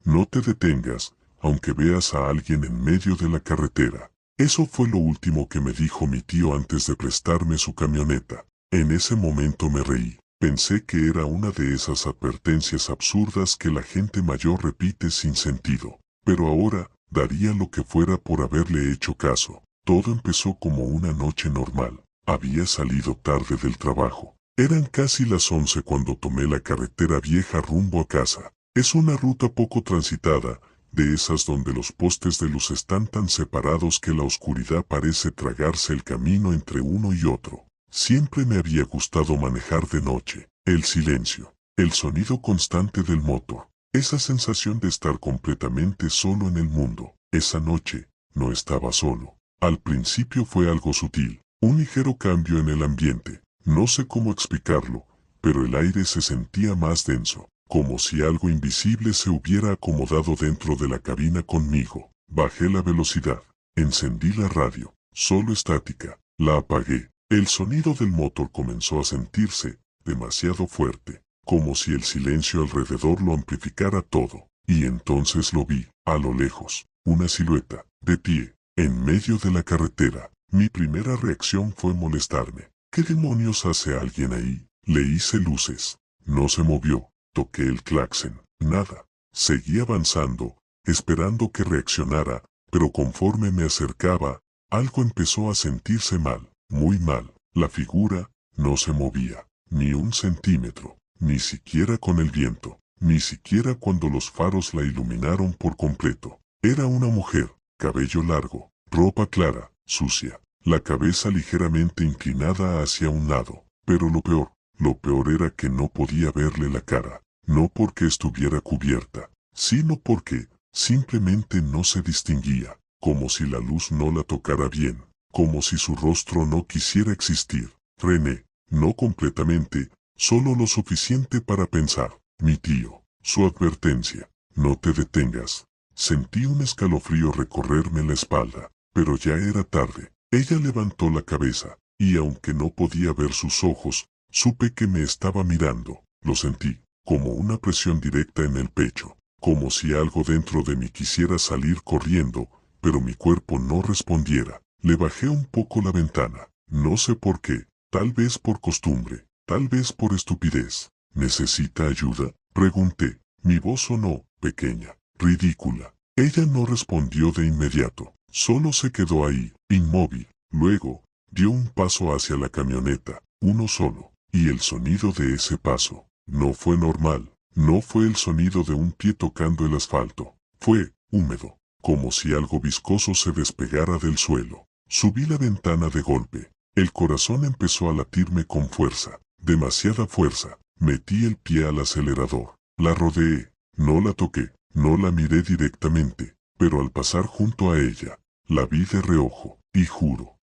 no te detengas, aunque veas a alguien en medio de la carretera. Eso fue lo último que me dijo mi tío antes de prestarme su camioneta. En ese momento me reí. Pensé que era una de esas advertencias absurdas que la gente mayor repite sin sentido. Pero ahora, daría lo que fuera por haberle hecho caso. Todo empezó como una noche normal. Había salido tarde del trabajo. Eran casi las 11 cuando tomé la carretera vieja rumbo a casa. Es una ruta poco transitada, de esas donde los postes de luz están tan separados que la oscuridad parece tragarse el camino entre uno y otro. Siempre me había gustado manejar de noche. El silencio, el sonido constante del motor, esa sensación de estar completamente solo en el mundo. Esa noche, no estaba solo. Al principio fue algo sutil, un ligero cambio en el ambiente. No sé cómo explicarlo, pero el aire se sentía más denso, como si algo invisible se hubiera acomodado dentro de la cabina conmigo. Bajé la velocidad, encendí la radio, solo estática, la apagué. El sonido del motor comenzó a sentirse demasiado fuerte, como si el silencio alrededor lo amplificara todo. Y entonces lo vi, a lo lejos, una silueta, de pie, en medio de la carretera. Mi primera reacción fue molestarme. ¿Qué demonios hace alguien ahí? Le hice luces. No se movió. Toqué el claxon. Nada. Seguí avanzando, esperando que reaccionara, pero conforme me acercaba, algo empezó a sentirse mal, muy mal. La figura no se movía, ni un centímetro, ni siquiera con el viento, ni siquiera cuando los faros la iluminaron por completo. Era una mujer, cabello largo, ropa clara, sucia, la cabeza ligeramente inclinada hacia un lado. Pero lo peor era que no podía verle la cara, no porque estuviera cubierta, sino porque simplemente no se distinguía, como si la luz no la tocara bien, como si su rostro no quisiera existir. Frené, no completamente, solo lo suficiente para pensar. Mi tío, su advertencia, no te detengas. Sentí un escalofrío recorrerme la espalda, pero ya era tarde. Ella levantó la cabeza, y aunque no podía ver sus ojos, supe que me estaba mirando. Lo sentí, como una presión directa en el pecho, como si algo dentro de mí quisiera salir corriendo, pero mi cuerpo no respondiera. Le bajé un poco la ventana, no sé por qué, tal vez por costumbre, tal vez por estupidez. ¿Necesita ayuda?, pregunté. Mi voz sonó pequeña, ridícula. Ella no respondió de inmediato, solo se quedó ahí, inmóvil. Luego, dio un paso hacia la camioneta, uno solo, y el sonido de ese paso no fue normal, no fue el sonido de un pie tocando el asfalto, fue húmedo, como si algo viscoso se despegara del suelo. Subí la ventana de golpe, el corazón empezó a latirme con fuerza, demasiada fuerza. Metí el pie al acelerador, la rodeé, no la toqué, no la miré directamente, pero al pasar junto a ella, la vi de reojo, y juro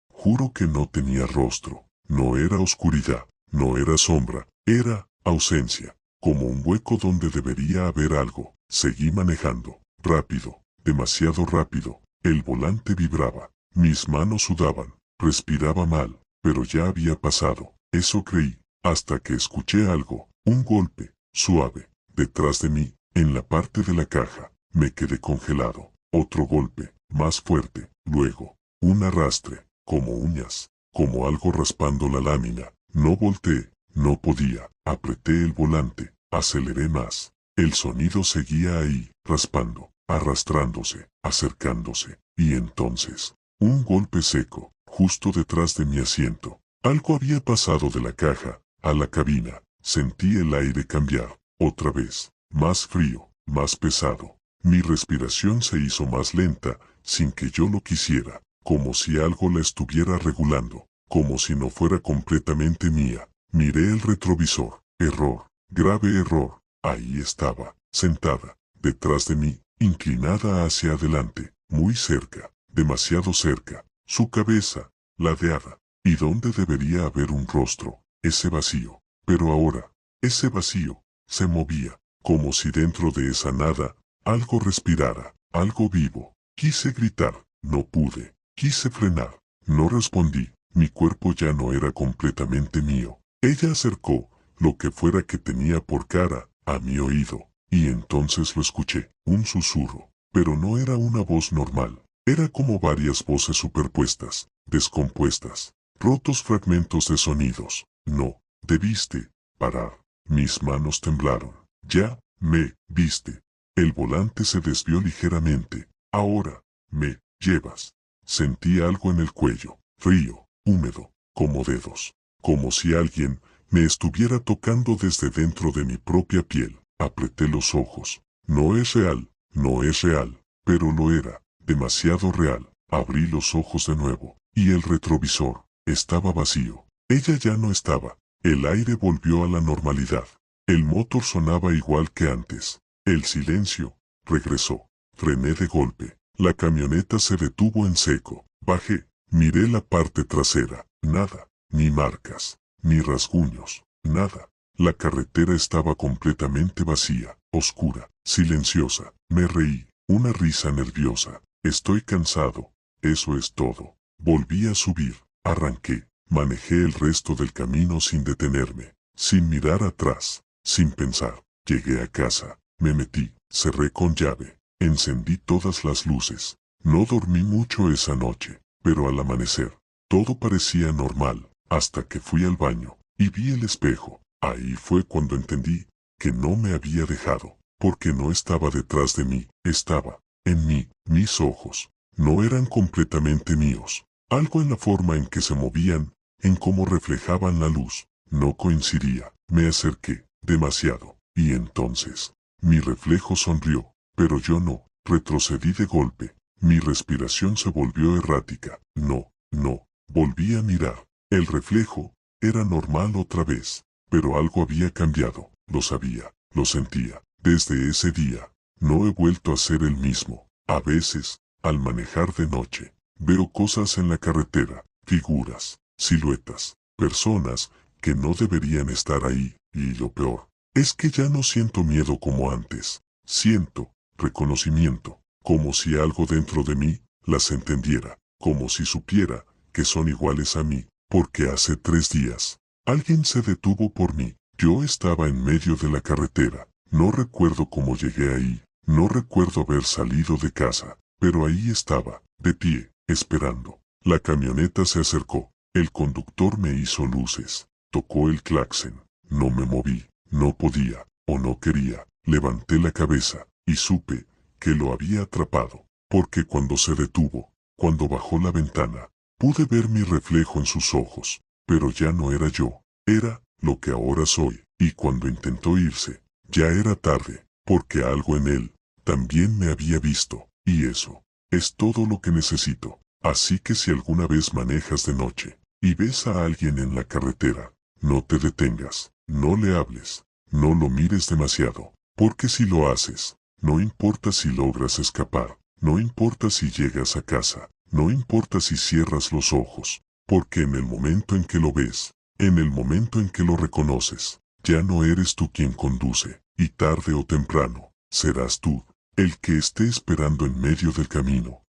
que no tenía rostro, no era oscuridad, no era sombra, era ausencia, como un hueco donde debería haber algo. Seguí manejando, rápido, demasiado rápido, el volante vibraba, mis manos sudaban, respiraba mal, pero ya había pasado, eso creí, hasta que escuché algo, un golpe, suave, detrás de mí, en la parte de la caja. Me quedé congelado, otro golpe, más fuerte, luego, un arrastre, como uñas, como algo raspando la lámina. No volteé, no podía, apreté el volante, aceleré más. El sonido seguía ahí, raspando, arrastrándose, acercándose, y entonces, un golpe seco, justo detrás de mi asiento. Algo había pasado de la caja a la cabina. Sentí el aire cambiar, otra vez, más frío, más pesado. Mi respiración se hizo más lenta, sin que yo lo quisiera, como si algo la estuviera regulando, como si no fuera completamente mía. Miré el retrovisor. Error, grave error. Ahí estaba, sentada, detrás de mí, inclinada hacia adelante, muy cerca, demasiado cerca, su cabeza, ladeada, y donde debería haber un rostro, ese vacío. Pero ahora, ese vacío, se movía, como si dentro de esa nada, algo respirara, algo vivo. Quise gritar, no pude. Quise frenar, no respondí. Mi cuerpo ya no era completamente mío. Ella acercó, lo que fuera que tenía por cara, a mi oído, y entonces lo escuché, un susurro, pero no era una voz normal. Era como varias voces superpuestas, descompuestas, rotos fragmentos de sonidos. No, debiste parar. Mis manos temblaron. Ya, me viste. El volante se desvió ligeramente. Ahora, me llevas. Sentí algo en el cuello, frío, húmedo, como dedos, como si alguien me estuviera tocando desde dentro de mi propia piel. Apreté los ojos. No es real, no es real, pero lo era. Demasiado real. Abrí los ojos de nuevo, y el retrovisor estaba vacío. Ella ya no estaba. El aire volvió a la normalidad. El motor sonaba igual que antes. El silencio regresó. Frené de golpe. La camioneta se detuvo en seco. Bajé. Miré la parte trasera. Nada. Ni marcas. Ni rasguños. Nada. La carretera estaba completamente vacía, oscura, silenciosa. Me reí. Una risa nerviosa. Estoy cansado. Eso es todo. Volví a subir. Arranqué. Manejé el resto del camino sin detenerme, sin mirar atrás, sin pensar. Llegué a casa. Me metí. Cerré con llave. Encendí todas las luces. No dormí mucho esa noche, pero al amanecer, todo parecía normal, hasta que fui al baño, y vi el espejo. Ahí fue cuando entendí que no me había dejado, porque no estaba detrás de mí, estaba en mí. Mis ojos no eran completamente míos. Algo en la forma en que se movían, en cómo reflejaban la luz, no coincidía. Me acerqué demasiado, y entonces, mi reflejo sonrió, pero yo no. Retrocedí de golpe. Mi respiración se volvió errática. No, no. Volví a mirar. El reflejo era normal otra vez, pero algo había cambiado. Lo sabía, lo sentía. Desde ese día, no he vuelto a ser el mismo. A veces, al manejar de noche, veo cosas en la carretera, figuras, siluetas, personas que no deberían estar ahí, y lo peor, es que ya no siento miedo como antes. Siento reconocimiento, como si algo dentro de mí las entendiera, como si supiera que son iguales a mí, porque hace 3 días, alguien se detuvo por mí. Yo estaba en medio de la carretera. No recuerdo cómo llegué ahí, no recuerdo haber salido de casa, pero ahí estaba, de pie, esperando. La camioneta se acercó. El conductor me hizo luces. Tocó el claxon. No me moví. No podía, o no quería. Levanté la cabeza, y supe que lo había atrapado. Porque cuando se detuvo, cuando bajó la ventana, pude ver mi reflejo en sus ojos. Pero ya no era yo. Era lo que ahora soy. Y cuando intentó irse, ya era tarde, porque algo en él también me había visto. Y eso es todo lo que necesito. Así que si alguna vez manejas de noche y ves a alguien en la carretera, no te detengas, no le hables, no lo mires demasiado, porque si lo haces, no importa si logras escapar, no importa si llegas a casa, no importa si cierras los ojos, porque en el momento en que lo ves, en el momento en que lo reconoces, ya no eres tú quien conduce, y tarde o temprano, serás tú el que esté esperando en medio del camino.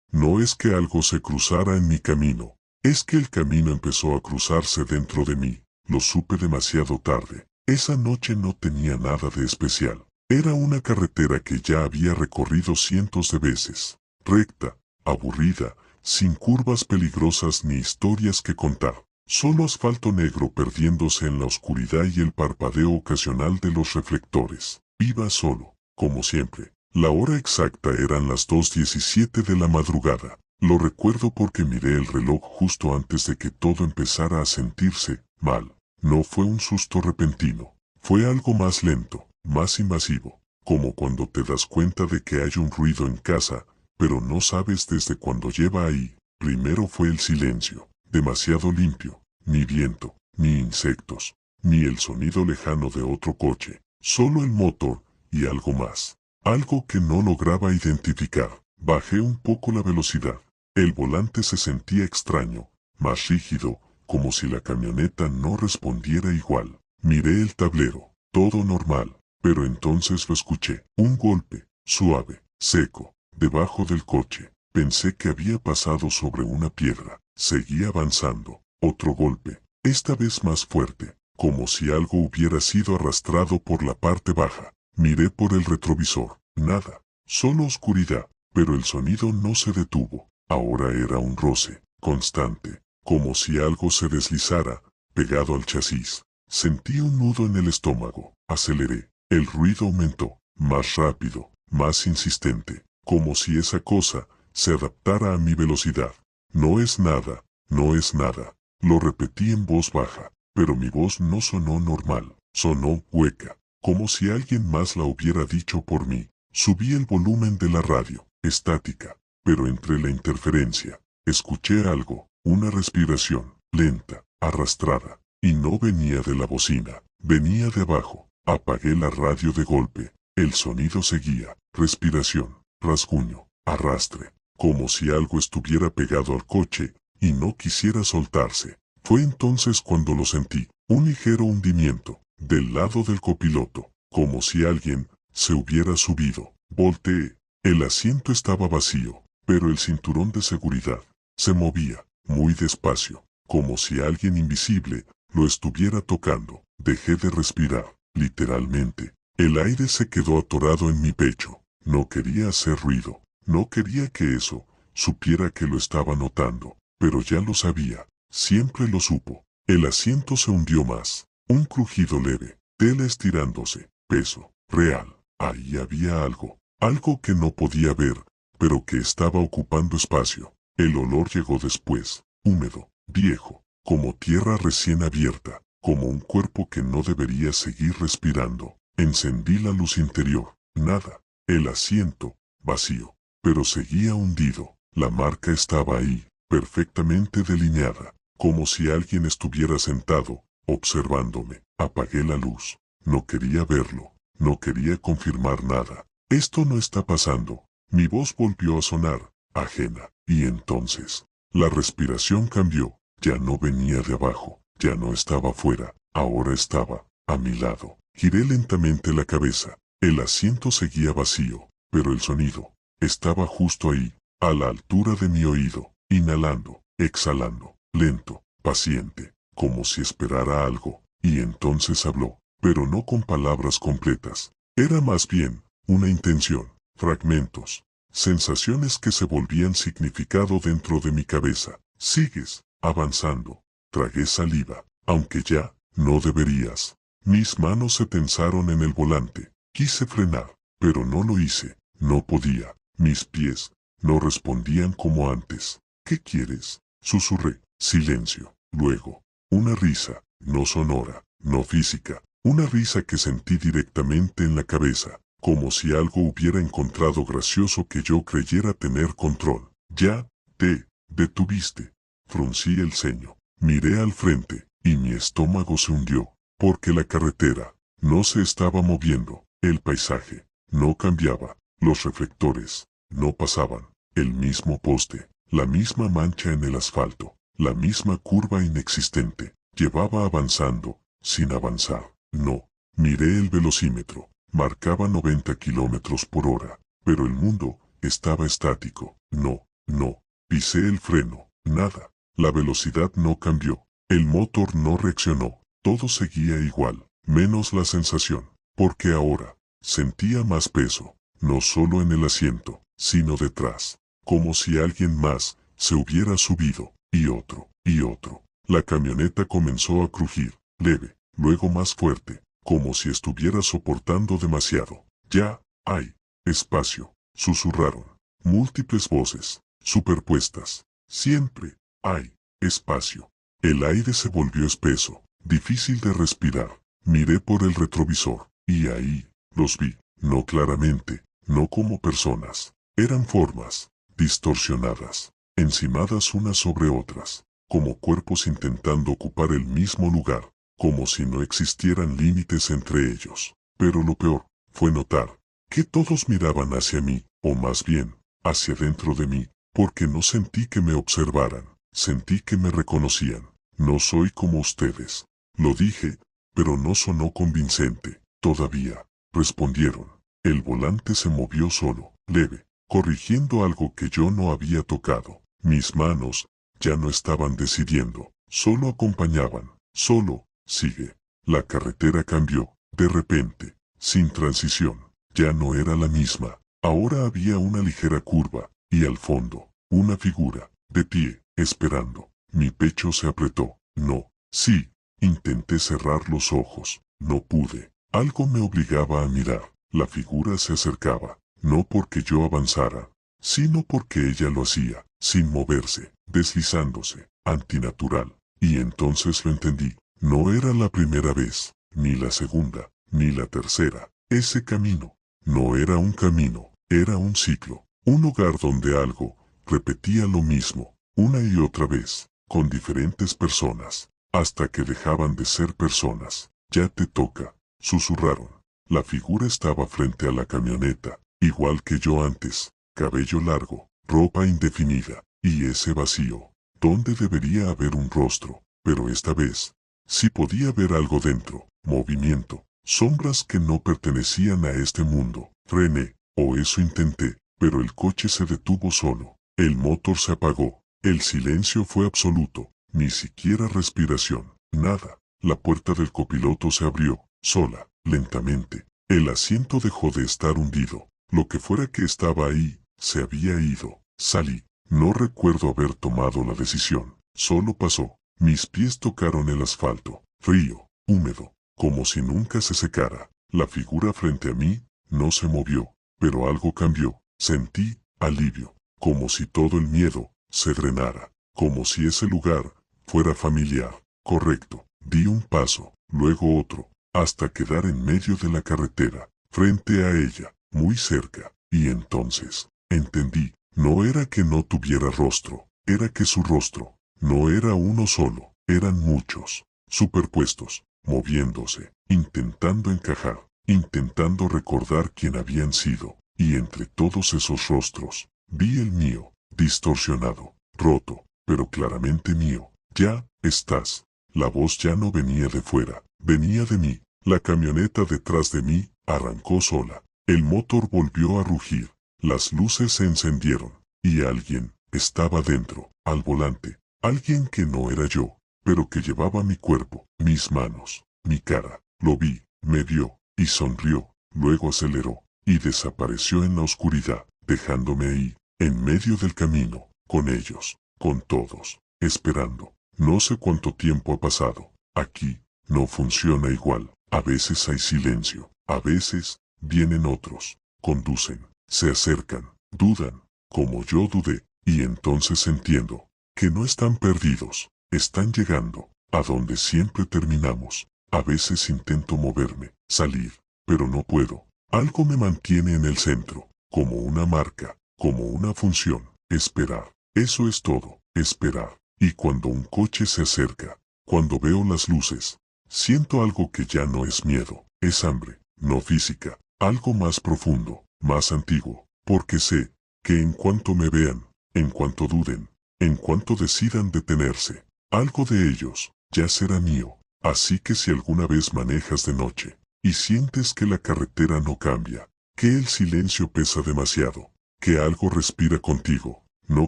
No es que algo se cruzara en mi camino, es que el camino empezó a cruzarse dentro de mí. Lo supe demasiado tarde. Esa noche no tenía nada de especial. Era una carretera que ya había recorrido cientos de veces. Recta, aburrida, sin curvas peligrosas ni historias que contar. Solo asfalto negro perdiéndose en la oscuridad y el parpadeo ocasional de los reflectores. Iba solo, como siempre. La hora exacta eran las 2:17 de la madrugada. Lo recuerdo porque miré el reloj justo antes de que todo empezara a sentirse mal. No fue un susto repentino. Fue algo más lento, más invasivo. Como cuando te das cuenta de que hay un ruido en casa, pero no sabes desde cuándo lleva ahí. Primero fue el silencio, demasiado limpio. Ni viento, ni insectos, ni el sonido lejano de otro coche. Solo el motor y algo más. Algo que no lograba identificar. Bajé un poco la velocidad. El volante se sentía extraño, más rígido, como si la camioneta no respondiera igual. Miré el tablero, todo normal, pero entonces lo escuché. Un golpe, suave, seco, debajo del coche. Pensé que había pasado sobre una piedra. Seguí avanzando. Otro golpe, esta vez más fuerte, como si algo hubiera sido arrastrado por la parte baja. Miré por el retrovisor. Nada. Solo oscuridad. Pero el sonido no se detuvo. Ahora era un roce, constante, como si algo se deslizara, pegado al chasis. Sentí un nudo en el estómago. Aceleré. El ruido aumentó, más rápido, más insistente, como si esa cosa se adaptara a mi velocidad. No es nada, no es nada. Lo repetí en voz baja, pero mi voz no sonó normal, sonó hueca, como si alguien más la hubiera dicho por mí. Subí el volumen de la radio, estática, pero entre la interferencia, escuché algo, una respiración, lenta, arrastrada, y no venía de la bocina, venía de abajo. Apagué la radio de golpe, el sonido seguía, respiración, rasguño, arrastre, como si algo estuviera pegado al coche y no quisiera soltarse. Fue entonces cuando lo sentí, un ligero hundimiento, del lado del copiloto, como si alguien se hubiera subido. Volteé, el asiento estaba vacío, pero el cinturón de seguridad se movía, muy despacio, como si alguien invisible lo estuviera tocando. Dejé de respirar, literalmente. El aire se quedó atorado en mi pecho. No quería hacer ruido, no quería que eso supiera que lo estaba notando, pero ya lo sabía, siempre lo supo. El asiento se hundió más, un crujido leve, tela estirándose, peso, real. Ahí había algo, algo que no podía ver, pero que estaba ocupando espacio. El olor llegó después, húmedo, viejo, como tierra recién abierta, como un cuerpo que no debería seguir respirando. Encendí la luz interior, nada, el asiento, vacío, pero seguía hundido. La marca estaba ahí, perfectamente delineada, como si alguien estuviera sentado, observándome. Apagué la luz, no quería verlo. No quería confirmar nada. Esto no está pasando. Mi voz volvió a sonar, ajena, y entonces, la respiración cambió. Ya no venía de abajo, ya no estaba afuera, ahora estaba a mi lado. Giré lentamente la cabeza. El asiento seguía vacío, pero el sonido estaba justo ahí, a la altura de mi oído, inhalando, exhalando, lento, paciente, como si esperara algo, y entonces habló. Pero no con palabras completas. Era más bien una intención, fragmentos, sensaciones que se volvían significado dentro de mi cabeza. Sigues avanzando. Tragué saliva, aunque ya no deberías. Mis manos se tensaron en el volante. Quise frenar, pero no lo hice. No podía. Mis pies no respondían como antes. ¿Qué quieres? Susurré. Silencio. Luego, una risa, no sonora, no física. Una risa que sentí directamente en la cabeza, como si algo hubiera encontrado gracioso que yo creyera tener control. Ya, te detuviste. Fruncí el ceño, miré al frente, y mi estómago se hundió, porque la carretera no se estaba moviendo, el paisaje no cambiaba, los reflectores no pasaban, el mismo poste, la misma mancha en el asfalto, la misma curva inexistente, llevaba avanzando, sin avanzar. No, miré el velocímetro, marcaba 90 kilómetros por hora, pero el mundo estaba estático. No, pisé el freno, nada, la velocidad no cambió, el motor no reaccionó, todo seguía igual, menos la sensación, porque ahora sentía más peso, no solo en el asiento, sino detrás, como si alguien más se hubiera subido, y otro, y otro. La camioneta comenzó a crujir, leve. Luego más fuerte, como si estuviera soportando demasiado. Ya, hay espacio, susurraron. Múltiples voces, superpuestas. Siempre, hay espacio. El aire se volvió espeso, difícil de respirar. Miré por el retrovisor, y ahí, los vi, no claramente, no como personas. Eran formas, distorsionadas, encimadas unas sobre otras, como cuerpos intentando ocupar el mismo lugar, como si no existieran límites entre ellos. Pero lo peor fue notar que todos miraban hacia mí, o más bien, hacia dentro de mí, porque no sentí que me observaran, sentí que me reconocían. No soy como ustedes. Lo dije, pero no sonó convincente. Todavía, respondieron. El volante se movió solo, leve, corrigiendo algo que yo no había tocado. Mis manos ya no estaban decidiendo, solo acompañaban, solo. Sigue. La carretera cambió, de repente, sin transición. Ya no era la misma. Ahora había una ligera curva, y al fondo, una figura, de pie, esperando. Mi pecho se apretó. No, sí. Intenté cerrar los ojos. No pude. Algo me obligaba a mirar. La figura se acercaba, no porque yo avanzara, sino porque ella lo hacía, sin moverse, deslizándose, antinatural. Y entonces lo entendí. No era la primera vez, ni la segunda, ni la tercera. Ese camino no era un camino, era un ciclo, un lugar donde algo repetía lo mismo, una y otra vez, con diferentes personas, hasta que dejaban de ser personas. Ya te toca, susurraron. La figura estaba frente a la camioneta, igual que yo antes, cabello largo, ropa indefinida, y ese vacío, donde debería haber un rostro, pero esta vez, sí podía ver algo dentro, movimiento, sombras que no pertenecían a este mundo. Frené, o eso intenté, pero el coche se detuvo solo, el motor se apagó, el silencio fue absoluto, ni siquiera respiración, nada. La puerta del copiloto se abrió, sola, lentamente. El asiento dejó de estar hundido. Lo que fuera que estaba ahí, se había ido. Salí. No recuerdo haber tomado la decisión. Solo pasó. Mis pies tocaron el asfalto. Frío, húmedo, como si nunca se secara. La figura frente a mí no se movió, pero algo cambió. Sentí alivio, como si todo el miedo se drenara, como si ese lugar fuera familiar. Correcto. Di un paso, luego otro, hasta quedar en medio de la carretera, frente a ella, muy cerca, y entonces, entendí, no era que no tuviera rostro, era que su rostro, no era uno solo, eran muchos, superpuestos, moviéndose, intentando encajar, intentando recordar quién habían sido, y entre todos esos rostros, vi el mío, distorsionado, roto, pero claramente mío. Ya estás. La voz ya no venía de fuera, venía de mí. La camioneta detrás de mí arrancó sola. El motor volvió a rugir. Las luces se encendieron. Y alguien estaba dentro, al volante. Alguien que no era yo, pero que llevaba mi cuerpo, mis manos, mi cara. Lo vi, me vio, y sonrió. Luego aceleró, y desapareció en la oscuridad, dejándome ahí, en medio del camino, con ellos, con todos, esperando. No sé cuánto tiempo ha pasado. Aquí, no funciona igual. A veces hay silencio. A veces, vienen otros. Conducen. Se acercan. Dudan. Como yo dudé. Y entonces entiendo. Que no están perdidos. Están llegando. A donde siempre terminamos. A veces intento moverme. Salir. Pero no puedo. Algo me mantiene en el centro. Como una marca. Como una función. Esperar. Eso es todo. Esperar. Y cuando un coche se acerca, cuando veo las luces, siento algo que ya no es miedo, es hambre, no física, algo más profundo, más antiguo, porque sé que en cuanto me vean, en cuanto duden, en cuanto decidan detenerse, algo de ellos ya será mío. Así que si alguna vez manejas de noche y sientes que la carretera no cambia, que el silencio pesa demasiado, que algo respira contigo, no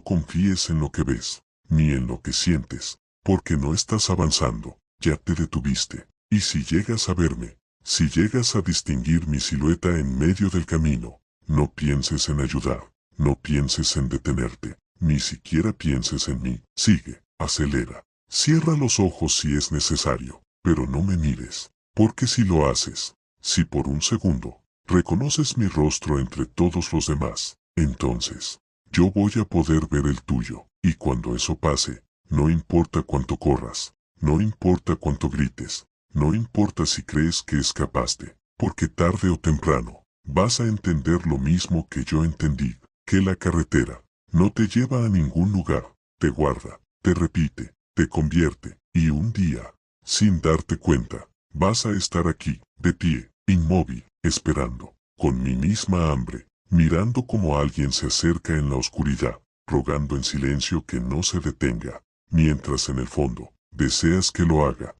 confíes en lo que ves ni en lo que sientes, porque no estás avanzando, ya te detuviste. Y si llegas a verme, si llegas a distinguir mi silueta en medio del camino, no pienses en ayudar, no pienses en detenerte, ni siquiera pienses en mí. Sigue, acelera, cierra los ojos si es necesario, pero no me mires, porque si lo haces, si por un segundo reconoces mi rostro entre todos los demás, entonces yo voy a poder ver el tuyo. Y cuando eso pase, no importa cuánto corras, no importa cuánto grites, no importa si crees que escapaste, porque tarde o temprano, vas a entender lo mismo que yo entendí, que la carretera no te lleva a ningún lugar, te guarda, te repite, te convierte, y un día, sin darte cuenta, vas a estar aquí, de pie, inmóvil, esperando, con mi misma hambre, mirando como alguien se acerca en la oscuridad, rogando en silencio que no se detenga, mientras en el fondo, deseas que lo haga.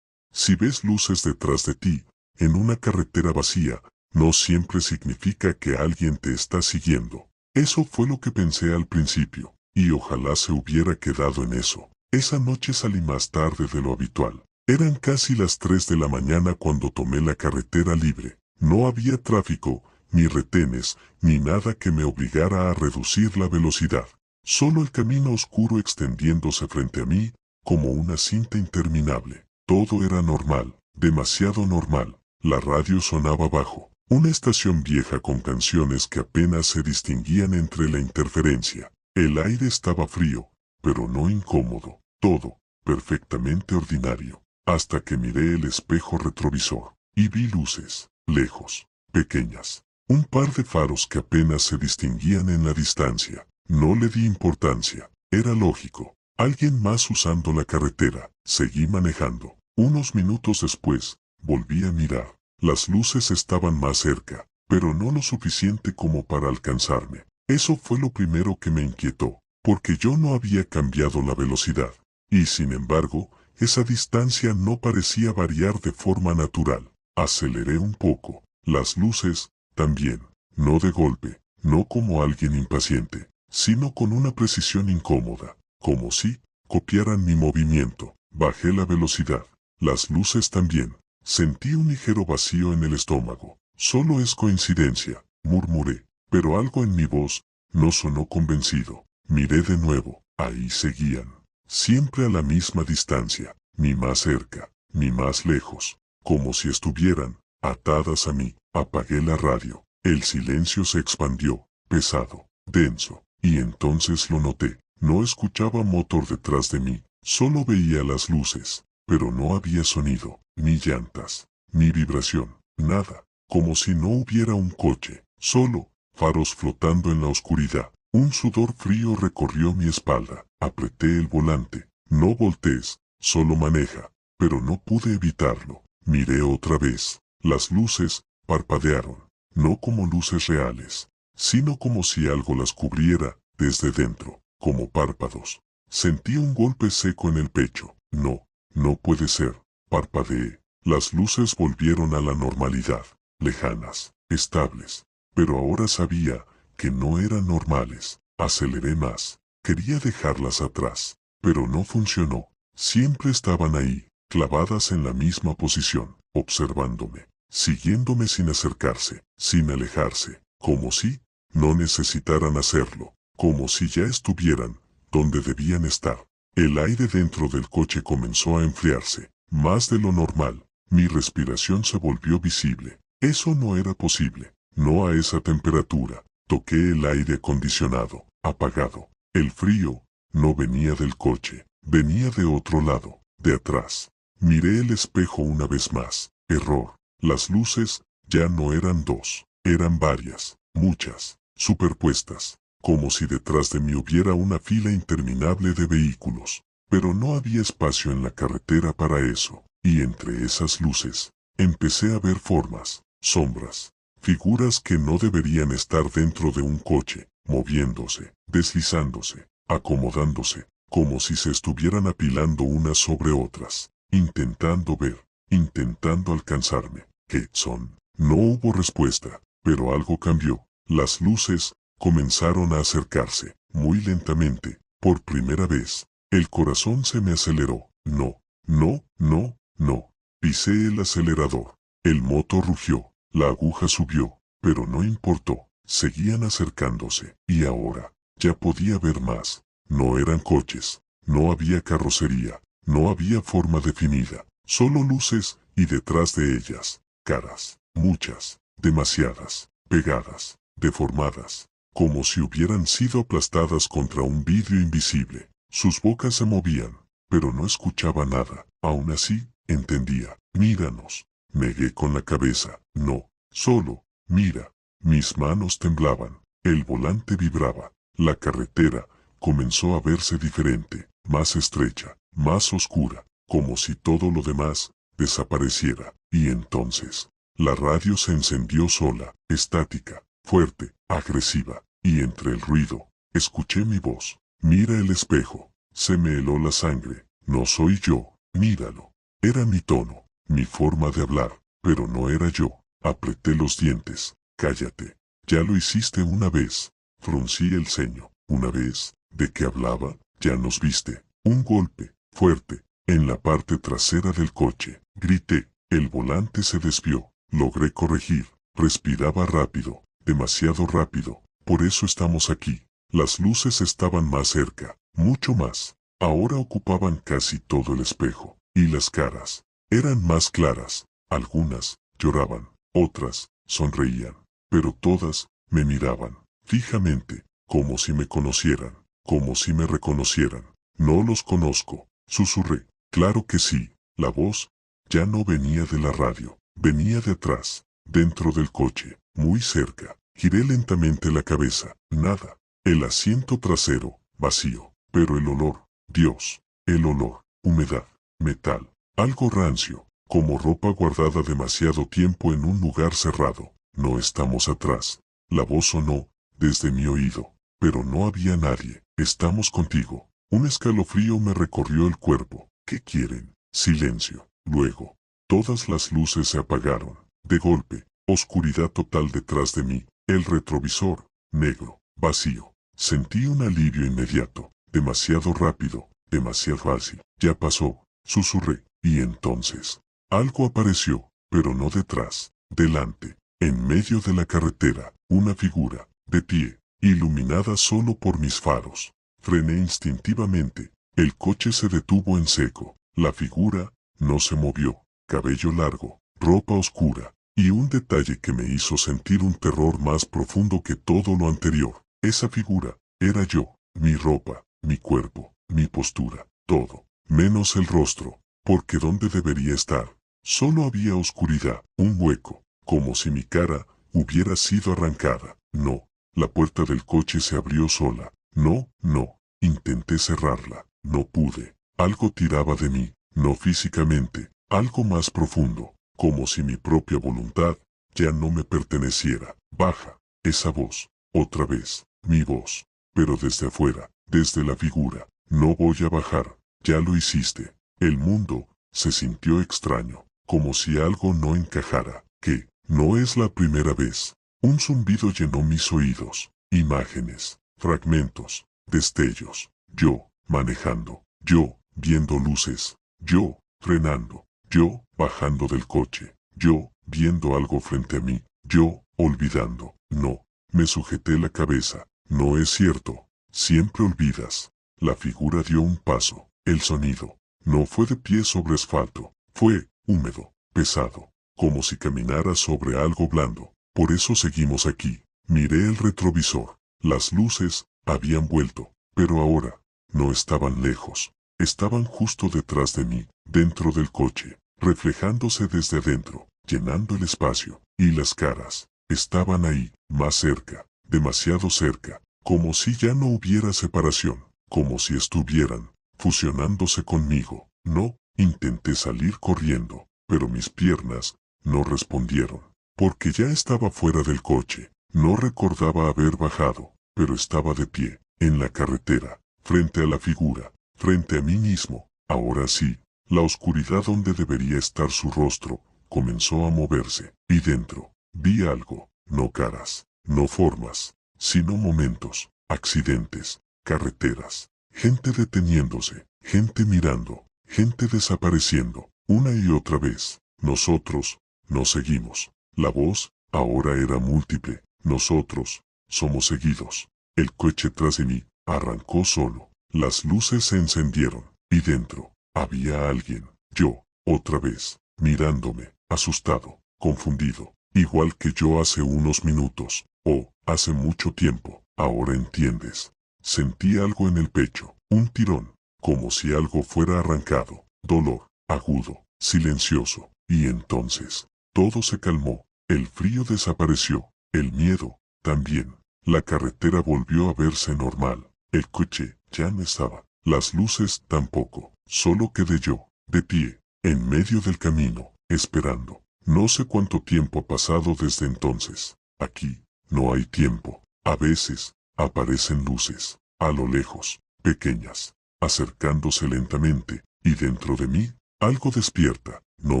Si ves luces detrás de ti, en una carretera vacía, no siempre significa que alguien te está siguiendo. Eso fue lo que pensé al principio, y ojalá se hubiera quedado en eso. Esa noche salí más tarde de lo habitual. Eran casi las 3 de la mañana cuando tomé la carretera libre. No había tráfico, ni retenes, ni nada que me obligara a reducir la velocidad. Solo el camino oscuro extendiéndose frente a mí, como una cinta interminable. Todo era normal, demasiado normal. La radio sonaba bajo. Una estación vieja con canciones que apenas se distinguían entre la interferencia. El aire estaba frío, pero no incómodo. Todo, perfectamente ordinario. Hasta que miré el espejo retrovisor, y vi luces, lejos, pequeñas. Un par de faros que apenas se distinguían en la distancia. No le di importancia. Era lógico. Alguien más usando la carretera. Seguí manejando. Unos minutos después, volví a mirar. Las luces estaban más cerca, pero no lo suficiente como para alcanzarme. Eso fue lo primero que me inquietó, porque yo no había cambiado la velocidad. Y sin embargo, esa distancia no parecía variar de forma natural. Aceleré un poco. Las luces, también. No de golpe, no como alguien impaciente, sino con una precisión incómoda, como si copiaran mi movimiento. Bajé la velocidad. Las luces también. Sentí un ligero vacío en el estómago. Solo es coincidencia, murmuré, pero algo en mi voz no sonó convencido. Miré de nuevo. Ahí seguían. Siempre a la misma distancia, ni más cerca, ni más lejos, como si estuvieran atadas a mí. Apagué la radio. El silencio se expandió, pesado, denso, y entonces lo noté. No escuchaba motor detrás de mí, solo veía las luces, pero no había sonido, ni llantas, ni vibración, nada, como si no hubiera un coche, solo faros flotando en la oscuridad. Un sudor frío recorrió mi espalda. Apreté el volante. No voltees, solo maneja. Pero no pude evitarlo. Miré otra vez. Las luces parpadearon. No como luces reales, sino como si algo las cubriera desde dentro, como párpados. Sentí un golpe seco en el pecho. No, no puede ser. Parpadeé. Las luces volvieron a la normalidad. Lejanas, estables. Pero ahora sabía que no eran normales. Aceleré más. Quería dejarlas atrás, pero no funcionó. Siempre estaban ahí, clavadas en la misma posición, observándome, siguiéndome sin acercarse, sin alejarse, como si no necesitaran hacerlo, como si ya estuvieran donde debían estar. El aire dentro del coche comenzó a enfriarse, más de lo normal. Mi respiración se volvió visible. Eso no era posible, no a esa temperatura. Toqué el aire acondicionado, apagado. El frío no venía del coche, venía de otro lado, de atrás. Miré el espejo una vez más. Error. Las luces ya no eran dos, eran varias, muchas, superpuestas, como si detrás de mí hubiera una fila interminable de vehículos. Pero no había espacio en la carretera para eso, y entre esas luces, empecé a ver formas, sombras, figuras que no deberían estar dentro de un coche, moviéndose, deslizándose, acomodándose, como si se estuvieran apilando unas sobre otras, intentando ver, intentando alcanzarme. ¿Qué son? No hubo respuesta, pero algo cambió. Las luces comenzaron a acercarse, muy lentamente, por primera vez. El corazón se me aceleró. No, no, no, no. Pisé el acelerador. El motor rugió. La aguja subió, pero no importó. Seguían acercándose, y ahora, ya podía ver más. No eran coches, no había carrocería, no había forma definida, solo luces, y detrás de ellas, caras, muchas, demasiadas, pegadas, deformadas, como si hubieran sido aplastadas contra un vidrio invisible. Sus bocas se movían, pero no escuchaba nada. Aún así, entendía. Míranos. Negué con la cabeza. No, solo, mira. Mis manos temblaban. El volante vibraba. La carretera comenzó a verse diferente, más estrecha, más oscura, como si todo lo demás desapareciera. Y entonces, la radio se encendió sola, estática, fuerte, agresiva, y entre el ruido, escuché mi voz. Mira el espejo. Se me heló la sangre. No soy yo. Míralo. Era mi tono, mi forma de hablar, pero no era yo. Apreté los dientes. Cállate. Ya lo hiciste una vez. Fruncí el ceño. Una vez. ¿De qué hablaba? Ya nos viste. Un golpe, fuerte, en la parte trasera del coche. Grité, el volante se desvió. Logré corregir, respiraba rápido, demasiado rápido, por eso estamos aquí. Las luces estaban más cerca, mucho más. Ahora ocupaban casi todo el espejo, y las caras eran más claras. Algunas lloraban, otras sonreían, pero todas me miraban fijamente, como si me conocieran, como si me reconocieran. No los conozco, susurré. Claro que sí. La voz ya no venía de la radio, venía de atrás, dentro del coche, muy cerca. Giré lentamente la cabeza, nada. El asiento trasero, vacío, pero el olor, Dios, el olor, humedad, metal, algo rancio, como ropa guardada demasiado tiempo en un lugar cerrado. No estamos atrás. La voz sonó desde mi oído, pero no había nadie. Estamos contigo. Un escalofrío me recorrió el cuerpo. ¿Qué quieren? Silencio. Luego, todas las luces se apagaron. De golpe, oscuridad total detrás de mí. El retrovisor, negro, vacío. Sentí un alivio inmediato. Demasiado rápido, demasiado fácil. Ya pasó, susurré. Y entonces, algo apareció, pero no detrás, delante, en medio de la carretera, una figura, de pie, iluminada solo por mis faros. Frené instintivamente. El coche se detuvo en seco. La figura no se movió. Cabello largo, ropa oscura, y un detalle que me hizo sentir un terror más profundo que todo lo anterior. Esa figura era yo, mi ropa, mi cuerpo, mi postura, todo, menos el rostro, porque ¿dónde debería estar? Solo había oscuridad, un hueco, como si mi cara hubiera sido arrancada. No, la puerta del coche se abrió sola. No, no, intenté cerrarla, no pude. Algo tiraba de mí, no físicamente, algo más profundo, como si mi propia voluntad ya no me perteneciera. Baja, esa voz, otra vez, mi voz, pero desde afuera, desde la figura. No voy a bajar, ya lo hiciste. El mundo se sintió extraño, como si algo no encajara, que no es la primera vez. Un zumbido llenó mis oídos, imágenes, fragmentos, destellos, yo, manejando, yo, viendo luces, yo, frenando, yo, bajando del coche, yo, viendo algo frente a mí, yo, olvidando, no, me sujeté la cabeza, no es cierto, siempre olvidas. La figura dio un paso, el sonido, no fue de pie sobre asfalto, fue, húmedo, pesado, como si caminara sobre algo blando. Por eso seguimos aquí. Miré el retrovisor. Las luces habían vuelto, pero ahora no estaban lejos. Estaban justo detrás de mí, dentro del coche, reflejándose desde adentro, llenando el espacio. Y las caras estaban ahí, más cerca, demasiado cerca, como si ya no hubiera separación, como si estuvieran fusionándose conmigo. No, intenté salir corriendo, pero mis piernas no respondieron. Porque ya estaba fuera del coche. No recordaba haber bajado, pero estaba de pie, en la carretera, frente a la figura, frente a mí mismo. Ahora sí, la oscuridad donde debería estar su rostro, comenzó a moverse, y dentro, vi algo, no caras, no formas, sino momentos, accidentes, carreteras, gente deteniéndose, gente mirando, gente desapareciendo, una y otra vez. Nosotros, nos seguimos. La voz, ahora era múltiple. Nosotros, somos seguidos. El coche tras de mí, arrancó solo. Las luces se encendieron, y dentro, había alguien. Yo, otra vez, mirándome, asustado, confundido, igual que yo hace unos minutos, o, hace mucho tiempo. Ahora entiendes. Sentí algo en el pecho, un tirón, como si algo fuera arrancado. Dolor, agudo, silencioso, y entonces, todo se calmó. El frío desapareció, el miedo, también. La carretera volvió a verse normal. El coche ya no estaba. Las luces tampoco. Solo quedé yo, de pie, en medio del camino, esperando. No sé cuánto tiempo ha pasado desde entonces. Aquí, no hay tiempo. A veces, aparecen luces, a lo lejos, pequeñas, acercándose lentamente, y dentro de mí, algo despierta. No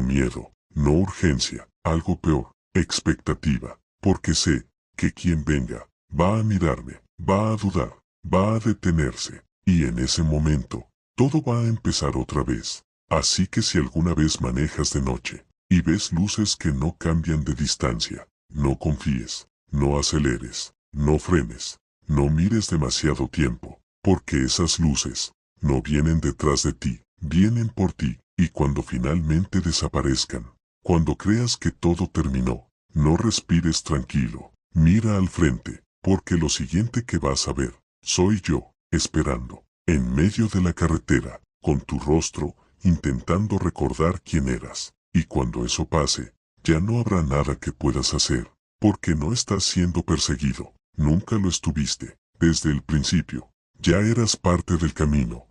miedo, no urgencia, algo peor. Expectativa, porque sé que quien venga, va a mirarme, va a dudar, va a detenerse, y en ese momento, todo va a empezar otra vez. Así que si alguna vez manejas de noche y ves luces que no cambian de distancia, no confíes, no aceleres, no frenes, no mires demasiado tiempo, porque esas luces no vienen detrás de ti, vienen por ti, y cuando finalmente desaparezcan, cuando creas que todo terminó, no respires tranquilo, mira al frente, porque lo siguiente que vas a ver, soy yo, esperando, en medio de la carretera, con tu rostro, intentando recordar quién eras. Y cuando eso pase, ya no habrá nada que puedas hacer, porque no estás siendo perseguido, nunca lo estuviste, desde el principio, ya eras parte del camino.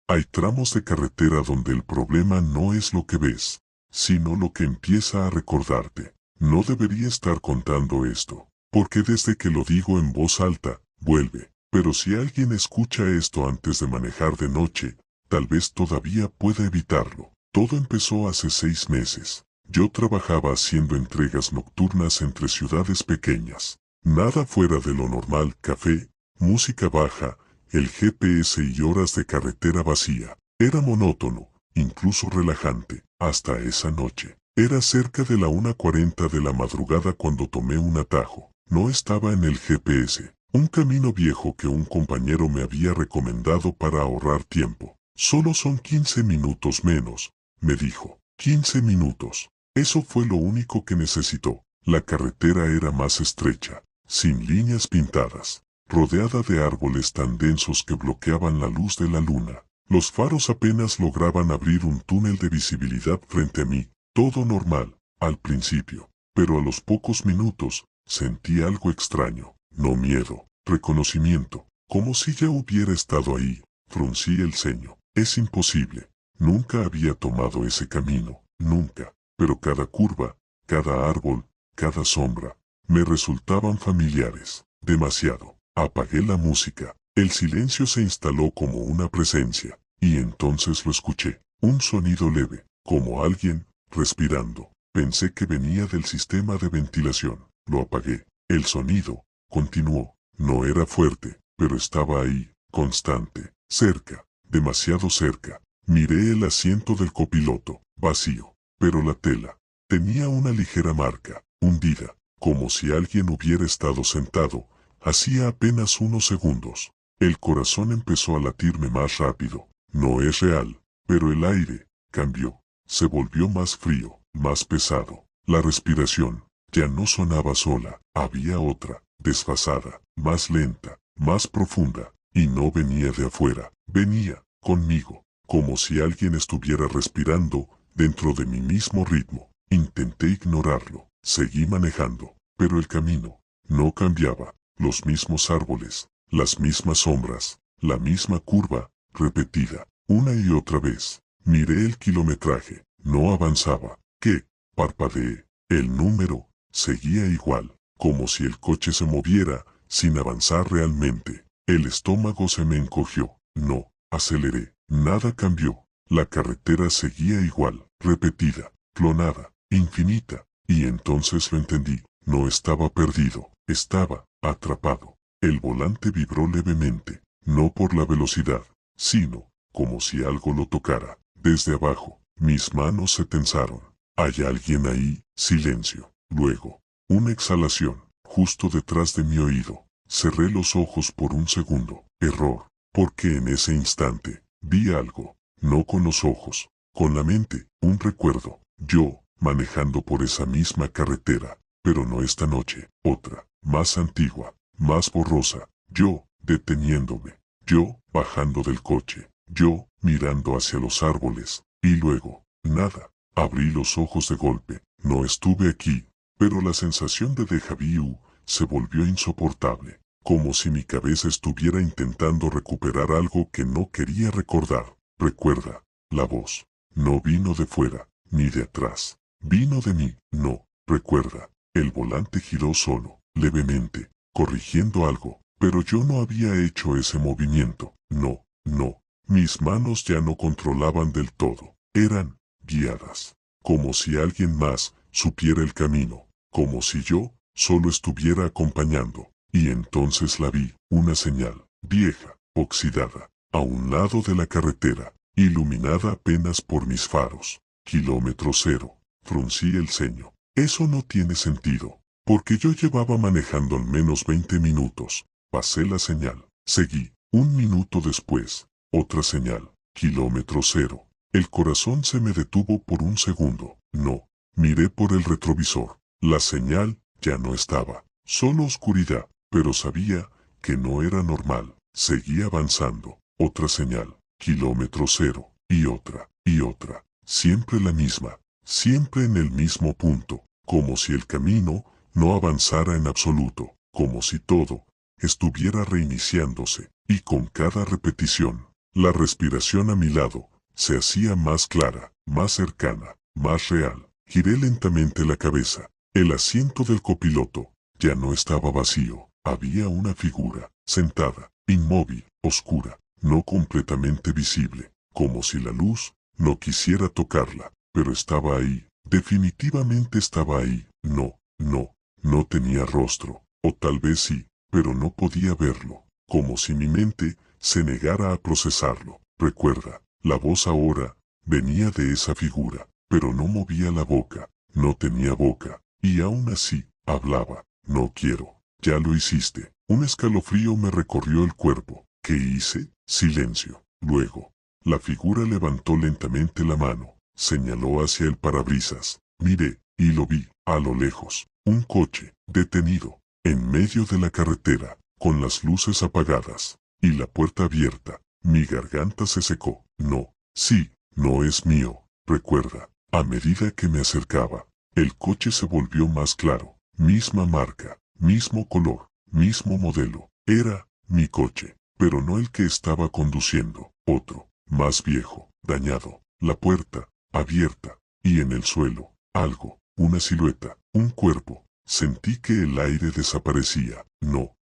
Hay tramos de carretera donde el problema no es lo que ves, sino lo que empieza a recordarte. No debería estar contando esto, porque desde que lo digo en voz alta, vuelve. Pero si alguien escucha esto antes de manejar de noche, tal vez todavía pueda evitarlo. Todo empezó hace 6 meses. Yo trabajaba haciendo entregas nocturnas entre ciudades pequeñas. Nada fuera de lo normal: café, música baja, el GPS y horas de carretera vacía. Era monótono, incluso relajante, hasta esa noche. Era cerca de la 1:40 de la madrugada cuando tomé un atajo. No estaba en el GPS, un camino viejo que un compañero me había recomendado para ahorrar tiempo. Solo son 15 minutos menos, me dijo. 15 minutos. Eso fue lo único que necesitó. La carretera era más estrecha, sin líneas pintadas, rodeada de árboles tan densos que bloqueaban la luz de la luna. Los faros apenas lograban abrir un túnel de visibilidad frente a mí. Todo normal, al principio, pero a los pocos minutos, sentí algo extraño. No miedo, reconocimiento, como si ya hubiera estado ahí. Fruncí el ceño. Es imposible. Nunca había tomado ese camino, nunca. Pero cada curva, cada árbol, cada sombra, me resultaban familiares. Demasiado. Apagué la música. El silencio se instaló como una presencia, y entonces lo escuché. Un sonido leve, como alguien respirando. Pensé que venía del sistema de ventilación. Lo apagué. El sonido continuó. No era fuerte, pero estaba ahí, constante, cerca, demasiado cerca. Miré el asiento del copiloto, vacío, pero la tela tenía una ligera marca, hundida, como si alguien hubiera estado sentado. Hacía apenas unos segundos. El corazón empezó a latirme más rápido. No es real, pero el aire cambió. Se volvió más frío, más pesado. La respiración ya no sonaba sola, había otra, desfasada, más lenta, más profunda, y no venía de afuera, venía conmigo, como si alguien estuviera respirando dentro de mi mismo ritmo. Intenté ignorarlo, seguí manejando, pero el camino no cambiaba. Los mismos árboles, las mismas sombras, la misma curva, repetida, una y otra vez. Miré el kilometraje, no avanzaba. ¿Qué? Parpadeé. El número seguía igual, como si el coche se moviera, sin avanzar realmente. El estómago se me encogió. No, aceleré. Nada cambió. La carretera seguía igual, repetida, clonada, infinita. Y entonces lo entendí. No estaba perdido, estaba atrapado. El volante vibró levemente, no por la velocidad, sino como si algo lo tocara. Desde abajo, mis manos se tensaron. ¿Hay alguien ahí? Silencio. Luego, una exhalación, justo detrás de mi oído. Cerré los ojos por un segundo. Error, porque en ese instante, vi algo. No con los ojos, con la mente, un recuerdo. Yo, manejando por esa misma carretera, pero no esta noche, otra, más antigua, más borrosa. Yo, deteniéndome. Yo, bajando del coche. Yo, mirando hacia los árboles. Y luego, nada. Abrí los ojos de golpe. No estuve aquí. Pero la sensación de déjà vu se volvió insoportable. Como si mi cabeza estuviera intentando recuperar algo que no quería recordar. Recuerda, la voz. No vino de fuera, ni de atrás. Vino de mí. No, recuerda. El volante giró solo, levemente, corrigiendo algo. Pero yo no había hecho ese movimiento. No, no. Mis manos ya no controlaban del todo. Eran guiadas. Como si alguien más supiera el camino. Como si yo solo estuviera acompañando. Y entonces la vi, una señal, vieja, oxidada, a un lado de la carretera. iluminada apenas por mis faros. Kilómetro cero. Fruncí el ceño. Eso no tiene sentido, porque yo llevaba manejando al menos 20 minutos. Pasé la señal. Seguí. Un minuto después, otra señal. Kilómetro cero. El corazón se me detuvo por un segundo. No. Miré por el retrovisor. La señal ya no estaba. Solo oscuridad, pero sabía que no era normal. Seguí avanzando. Otra señal. Kilómetro cero. Y otra. Y otra. Siempre la misma. Siempre en el mismo punto. Como si el camino no avanzara en absoluto. Como si todo estuviera reiniciándose. Y con cada repetición, la respiración a mi lado se hacía más clara, más cercana, más real. Giré lentamente la cabeza. El asiento del copiloto ya no estaba vacío. Había una figura, sentada, inmóvil, oscura, no completamente visible, como si la luz no quisiera tocarla, pero estaba ahí. Definitivamente estaba ahí. No tenía rostro, o tal vez sí, pero no podía verlo, como si mi mente se negara a procesarlo. Recuerda, la voz ahora venía de esa figura, pero no movía la boca, no tenía boca, y aún así, hablaba. No quiero, ya lo hiciste. Un escalofrío me recorrió el cuerpo. ¿Qué hice? Silencio. Luego, la figura levantó lentamente la mano, señaló hacia el parabrisas. Miré, y lo vi, a lo lejos, un coche, detenido, en medio de la carretera, con las luces apagadas, y la puerta abierta. Mi garganta se secó. No, sí, no es mío. Recuerda, a medida que me acercaba, el coche se volvió más claro. Misma marca, mismo color, mismo modelo. Era mi coche, pero no el que estaba conduciendo. Otro, más viejo, dañado. La puerta, abierta, y en el suelo, algo, una silueta, un cuerpo. Sentí que el aire desaparecía. No,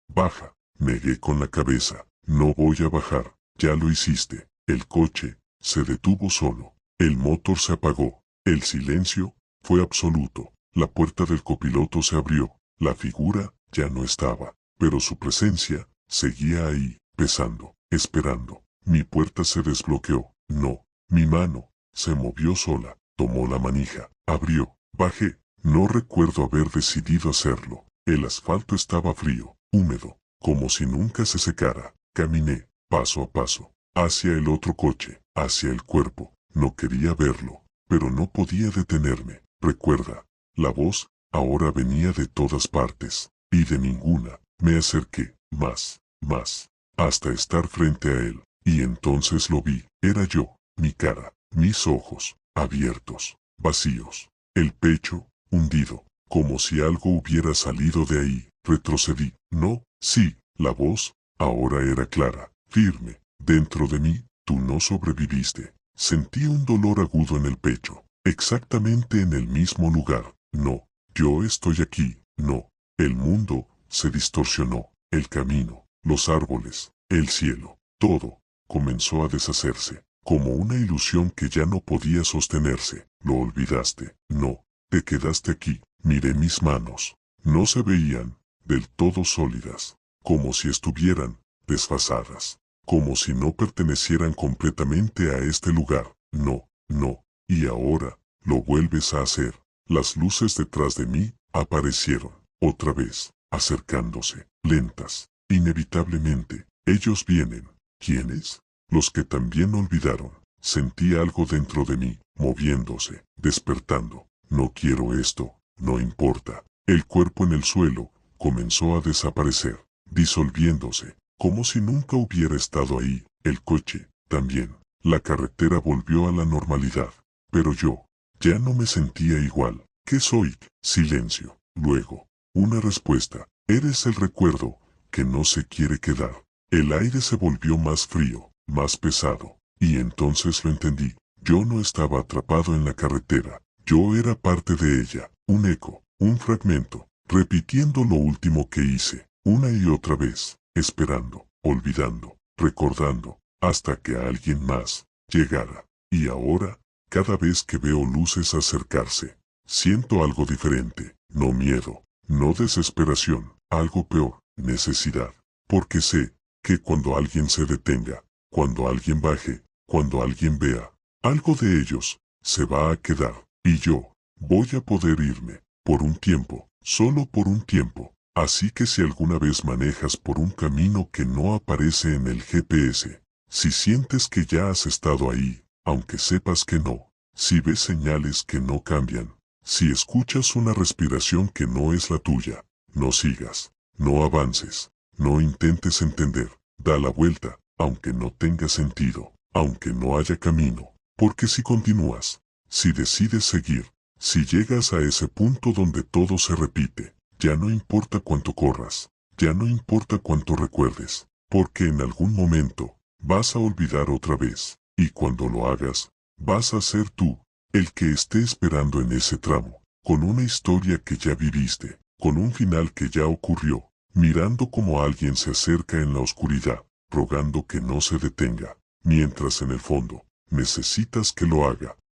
baja. Negué con la cabeza. No voy a bajar. Ya lo hiciste. El coche se detuvo solo. El motor se apagó. El silencio fue absoluto. La puerta del copiloto se abrió. La figura ya no estaba, pero su presencia seguía ahí, pesando, esperando. Mi puerta se desbloqueó. No, mi mano se movió sola. Tomó la manija. Abrió. Bajé. No recuerdo haber decidido hacerlo. El asfalto estaba frío, húmedo, como si nunca se secara. Caminé, paso a paso, hacia el otro coche, hacia el cuerpo. No quería verlo, pero no podía detenerme. Recuerda, la voz ahora venía de todas partes, y de ninguna. Me acerqué, más, hasta estar frente a él, y entonces lo vi. Era yo, mi cara, mis ojos, abiertos, vacíos, el pecho, hundido, como si algo hubiera salido de ahí. Retrocedí. No, sí, la voz ahora era clara, firme. Dentro de mí, tú no sobreviviste. Sentí un dolor agudo en el pecho, exactamente en el mismo lugar. No, yo estoy aquí. No, el mundo se distorsionó. El camino, los árboles, el cielo, todo comenzó a deshacerse, como una ilusión que ya no podía sostenerse. Lo olvidaste. No, te quedaste aquí. Miré mis manos. No se veían del todo sólidas, como si estuvieran desfasadas, como si no pertenecieran completamente a este lugar. No, y ahora lo vuelves a hacer. Las luces detrás de mí aparecieron, otra vez, acercándose, lentas, inevitablemente. Ellos vienen. ¿Quiénes? Los que también olvidaron. Sentí algo dentro de mí, moviéndose, despertando. No quiero esto, no importa. El cuerpo en el suelo comenzó a desaparecer, disolviéndose, como si nunca hubiera estado ahí. El coche, también. La carretera volvió a la normalidad, pero yo ya no me sentía igual. ¿Qué soy? Silencio. Luego, una respuesta. Eres el recuerdo que no se quiere quedar. El aire se volvió más frío, más pesado, y entonces lo entendí. Yo no estaba atrapado en la carretera. Yo era parte de ella, un eco, un fragmento, repitiendo lo último que hice, una y otra vez, esperando, olvidando, recordando, hasta que alguien más llegara. Y ahora, cada vez que veo luces acercarse, siento algo diferente, no miedo, no desesperación, algo peor, necesidad, porque sé que cuando alguien se detenga, cuando alguien baje, Cuando alguien vea algo de ellos, se va a quedar, y yo voy a poder irme, por un tiempo, solo por un tiempo. Así que si alguna vez manejas por un camino que no aparece en el GPS, si sientes que ya has estado ahí, aunque sepas que no, si ves señales que no cambian, si escuchas una respiración que no es la tuya, no sigas, no avances, no intentes entender, da la vuelta, aunque no tenga sentido, aunque no haya camino, porque si continúas, si decides seguir, si llegas a ese punto donde todo se repite, ya no importa cuánto corras, ya no importa cuánto recuerdes, porque en algún momento vas a olvidar otra vez, y cuando lo hagas, vas a ser tú, el que esté esperando en ese tramo, con una historia que ya viviste, con un final que ya ocurrió, mirando como alguien se acerca en la oscuridad, rogando que no se detenga, mientras en el fondo, necesitas que lo haga,